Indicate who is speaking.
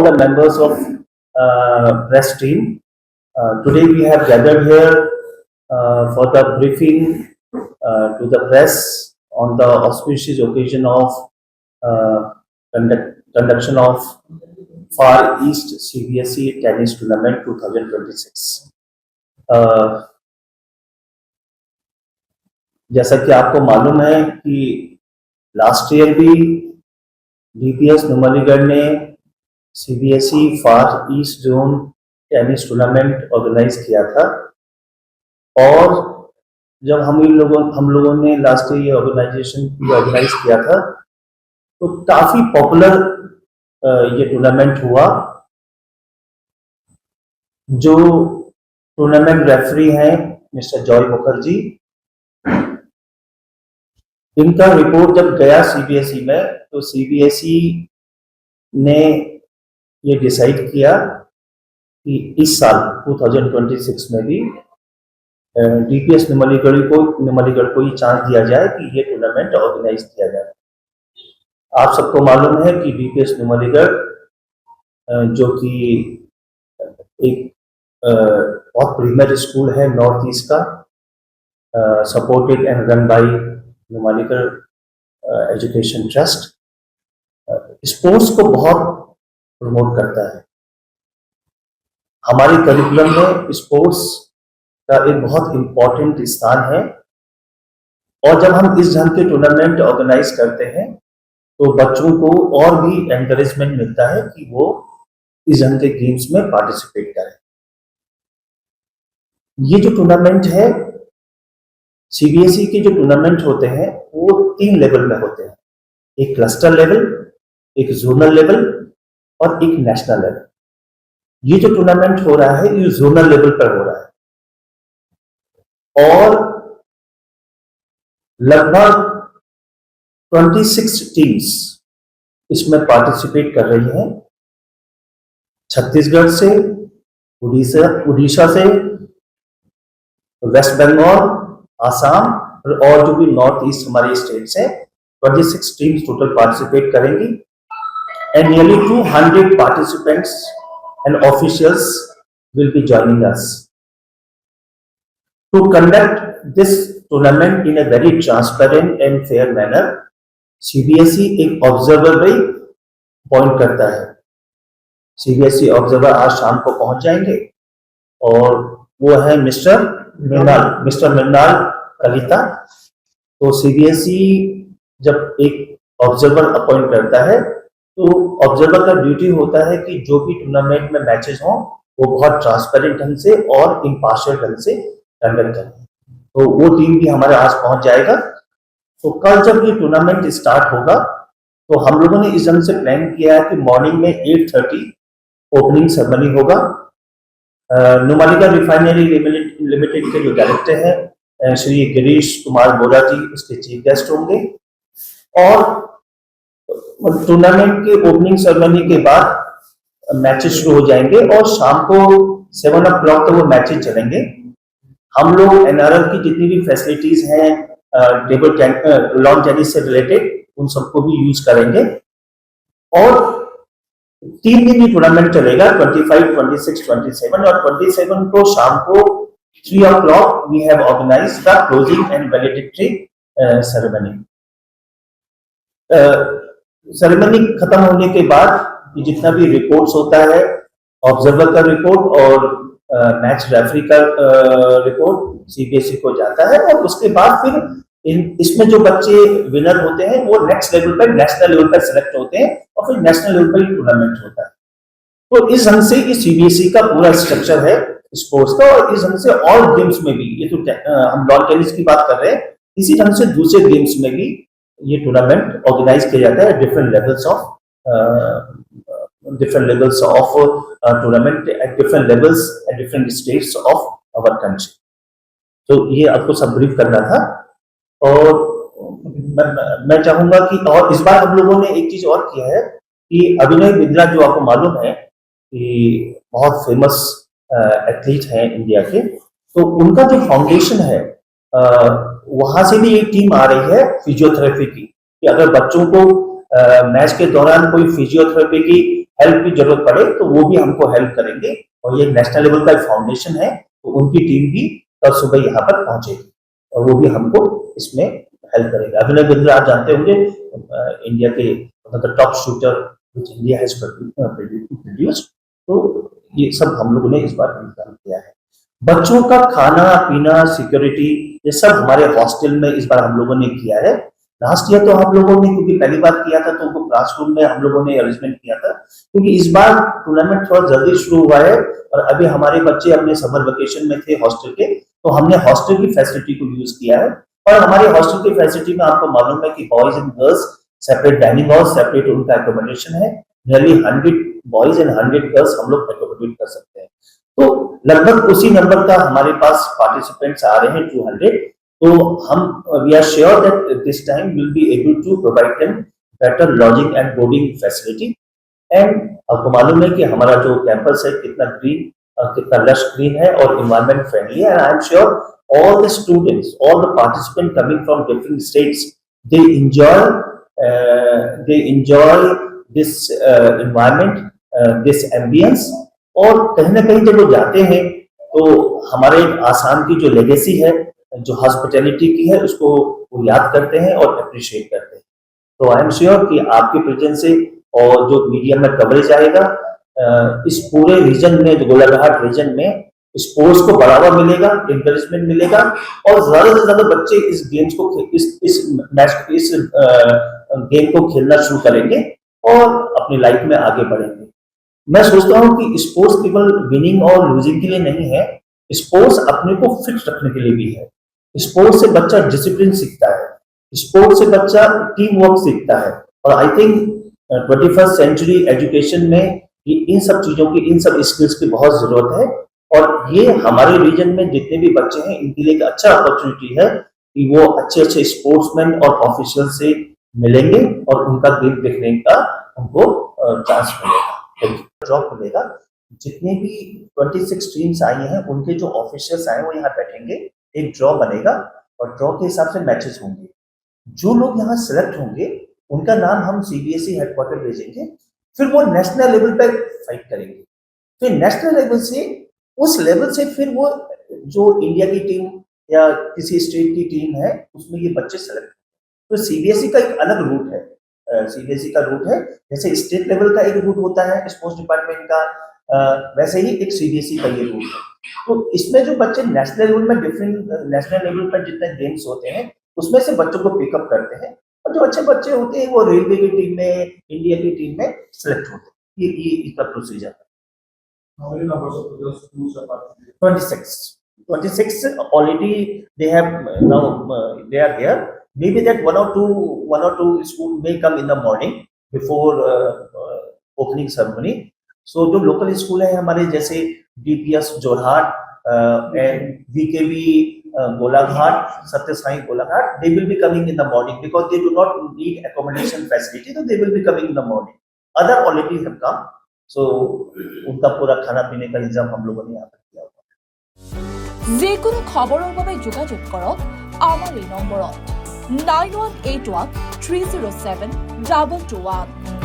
Speaker 1: the members of press team. Today we have gathered here for the briefing to the press on the auspicious occasion of conduction of Far East CBSE Tennis Tournament 2026. जैसा कि आपको मालूम है कि last year भी DPS Numaligarh ने CBSE far east zone tennis tournament organise किया था। और जब हम लोगों ने लास्ट ईयर ऑर्गेनाइज किया था तो काफी पॉपुलर ये टूर्नामेंट हुआ। जो टूर्नामेंट रेफरी हैं मिस्टर जॉय मुखर्जी, इनका रिपोर्ट जब गया सीबीएसई में तो सीबीएसई ने ये डिसाइड किया कि इस साल 2026 में भी डीपीएस नुमालीगढ़ को ही चांस दिया जाए कि ये टूर्नामेंट ऑर्गेनाइज किया जाए। आप सबको मालूम है कि डीपीएस नुमालीगढ़ जो कि एक बहुत प्रीमियर स्कूल है नॉर्थ ईस्ट का, supported and run by Numaligarh education trust, sports को बहुत प्रमोट करता है। हमारे करिकुलम में स्पोर्ट्स का एक बहुत इम्पोर्टेंट स्थान है। और जब हम इस ढंग के टूर्नामेंट ऑर्गेनाइज करते हैं तो बच्चों को और भी एनकरेजमेंट मिलता है कि वो इस ढंग के गेम्स में पार्टिसिपेट करें। ये जो टूर्नामेंट है, सीबीएसई के जो टूर्नामेंट होते हैं वो 3 लेवल में होते हैं, एक क्लस्टर लेवल, एक जोनल लेवल और एक नेशनल लेवल। ये जो टूर्नामेंट हो रहा है ये जोनल लेवल पर हो रहा है और लगभग 26 टीम्स इसमें पार्टिसिपेट कर रही हैं। छत्तीसगढ़ से, उड़ीसा से, वेस्ट बंगाल, आसाम और जो भी नॉर्थ ईस्ट हमारे स्टेट्स हैं, 26 टीम्स टोटल पार्टिसिपेट करेंगी and nearly 200 participants and officials will be joining us to conduct this tournament in a very transparent and fair manner. CBSE एक ऑब्जर्वर भी अपॉइंट करता है। CBSE ऑब्जर्वर आज शाम को पहुंच जाएंगे और वो है मिस्टर मृणाल कलिता। तो CBSE जब एक ऑब्जर्वर अपॉइंट करता है तो ऑब्जर्वर का ड्यूटी होता है कि जो भी टूर्नामेंट में मैचेस हों वो बहुत ट्रांसपेरेंट ढंग से और इम्पार्शियल ढंग से कंडक्ट करें। तो वो टीम भी हमारे आज पहुंच जाएगा। तो कल जब ये टूर्नामेंट स्टार्ट होगा तो हम लोगों ने इस ढंग से प्लान किया है कि मॉर्निंग में 8:30 ओपनिंग सेरेमनी होगा। नुमालीगढ़ रिफाइनरी लिमिटेड के जो डायरेक्टर हैं श्री गिरीश कुमार बोरा जी उसके चीफ गेस्ट होंगे। और टूर्नामेंट के ओपनिंग सेरेमनी के बाद मैचेस शुरू हो जाएंगे और शाम को 7 o'clock तक वो मैचेस चलेंगे। हम लोग एनआरएल की जितनी भी फैसिलिटीज हैं लॉन टेनिस से रिलेटेड उन सबको भी यूज करेंगे। और 3 दिन ये टूर्नामेंट चलेगा, 25, 26, 27 और 27 को शाम को 3 o'clock we have organised the closing and valedictory ceremony. Ceremony खत्म होने के बाद जितना भी रिपोर्ट्स होता है, ऑब्जर्वर का रिपोर्ट और मैच रेफरी का रिपोर्ट सीबीएसई को जाता है। और उसके बाद फिर इसमें जो बच्चे विनर होते हैं वो नेक्स्ट लेवल पर, नेशनल लेवल पर सिलेक्ट होते हैं और फिर नेशनल लेवल पर टूर्नामेंट होता है। तो इस ढंग से ये सीबीएसई का पूरा स्ट्रक्चर है स्पोर्ट्स का। और इस ढंग से और गेम्स में भी, ये तो हम लॉन टेनिस की बात कर रहे हैं, इसी ढंग से दूसरे गेम्स में भी ये टूर्नामेंट ऑर्गेनाइज किया जाता है different levels of tournament at different levels at different states of our country. तो ये आपको सब ब्रीफ करना था। और मैं चाहूंगा कि और इस बार हम लोगों ने एक चीज और किया है कि अभिनय बिंद्रा जो आपको मालूम है कि बहुत फेमस एथलीट हैं इंडिया के, तो उनका जो फाउंडेशन है वहां से भी एक टीम आ रही है फिजियोथेरेपी की, कि अगर बच्चों को मैच के दौरान कोई फिजियोथेरेपी की हेल्प की जरूरत पड़े तो वो भी हमको हेल्प करेंगे। और ये नेशनल लेवल का फाउंडेशन है, तो उनकी टीम भी कल सुबह यहाँ पर पहुंचेगी और वो भी हमको इसमें हेल्प करेगा। अभिनव बिंद्रा आप जानते होंगे, इंडिया के मतलब top shooter which India has produced, तो ये सब हम लोगों ने इस बार काम किया है। बच्चों का खाना पीना, सिक्योरिटी, ये सब हमारे हॉस्टल में इस बार हम लोगों ने किया है। लास्ट ईयर तो हम लोगों ने क्योंकि पहली बार किया था तो उनको क्लासरूम में हम लोगों ने अरेंजमेंट किया था, क्योंकि इस बार टूर्नामेंट थोड़ा जल्दी शुरू हुआ है और अभी हमारे बच्चे अपने समर वेकेशन में थे हॉस्टल के, तो हमने हॉस्टल की फैसिलिटी को यूज किया है। और हमारे हॉस्टल की फैसिलिटी में आपको मालूम है कि boys and girls separate dining hall, separate उनका एकोमोडेशन है। नियरली 100 बॉयज एंड 100 गर्ल्स हम लोग एकोमोडेट कर सकते हैं। तो लगभग उसी नंबर का हमारे पास पार्टिसिपेंट्स आ रहे हैं, 200। तो हम we are sure that this time will be able to provide them better lodging and boarding facility. And आपको मालूम है कि हमारा जो कैंपस है कितना ग्रीन, कितना लश ग्रीन है और इन्वायरमेंट फ्रेंडली है। And I am sure all the students, all the participants coming from different states, they enjoy this environment, this ambience। और कहीं ना कहीं जब वो जाते हैं तो हमारे आसाम की जो लेगेसी है, जो हॉस्पिटैलिटी की है, उसको वो याद करते हैं और अप्रिशिएट करते हैं। तो आई एम श्योर कि आपके प्रेजेंस से और जो मीडिया में कवरेज आएगा, इस पूरे रीजन में, जो गोलाघाट रीजन में स्पोर्ट्स को बढ़ावा मिलेगा, इंकरेजमेंट मिलेगा और ज्यादा से ज्यादा बच्चे इस गेम्स को इस गेम को खेलना शुरू करेंगे और अपनी लाइफ में आगे बढ़ेंगे। मैं सोचता हूँ कि स्पोर्ट्स केवल विनिंग और लूजिंग के लिए नहीं है, स्पोर्ट्स अपने को फिट रखने के लिए भी है। स्पोर्ट्स से बच्चा डिसिप्लिन सीखता है, स्पोर्ट्स से बच्चा टीम वर्क सीखता है। और I think 21st century education में इन सब चीजों की, इन सब स्किल्स की बहुत जरूरत है। और ये हमारे रीजन में जितने भी बच्चे हैं इनके लिए एक अच्छा अपॉर्चुनिटी है कि वो अच्छे अच्छे स्पोर्ट्समैन और ऑफिशियल से मिलेंगे और उनका गेम देखने का उनको चांस मिलेगा, ड्रॉप मिलेगा। जितने भी 26 टीम्स आई हैं उनके जो ऑफिशियल्स आए वो यहाँ बैठेंगे, एक ड्रॉ बनेगा और ड्रॉ के हिसाब से मैचेस होंगे। जो लोग यहाँ सिलेक्ट होंगे उनका नाम हम CBSE हेडक्वार्टर भेजेंगे, फिर वो नेशनल लेवल पर फाइट करेंगे। फिर नेशनल लेवल से, उस लेवल से फिर वो जो इंडिया की टीम या किसी स्टेट की टीम है उसमें ये बच्चे सेलेक्ट। तो CBSE का एक अलग रूट है, CBSE का रूट है, जैसे स्टेट लेवल का एक रूट होता है स्पोर्ट्स डिपार्टमेंट का, वैसे ही एक CBSE का ये रूट है। तो इसमें जो बच्चे नेशनल लेवल में, डिफरेंट नेशनल लेवल पर जितने गेम्स होते हैं उसमें से बच्चों को पिकअप करते हैं और जो अच्छे बच्चे होते हैं वो रेलवे की टीम में, इंडिया की टीम में सेलेक्ट होते हैं। ये इसका प्रोसीजर है।
Speaker 2: How many numbers of the schools are participating?
Speaker 1: 26 already they have now, they are here. Maybe that one or two school may come in the morning before opening ceremony. So जो local school है हमारे, जैसे DPS Jorhat and VKB Golaghat, सत्य Sai Golaghat, they will be coming in the morning because they do not need accommodation facility, so they will be coming in the morning. Other already have come, so उनका पूरा खाना पीने का इंतजाम हम लोगों ने यहाँ पर किया हुआ।
Speaker 3: যিকোনো খবৰৰ বাবে যোগাযোগ কৰক আমাৰ এই নম্বৰত 9181 307 221।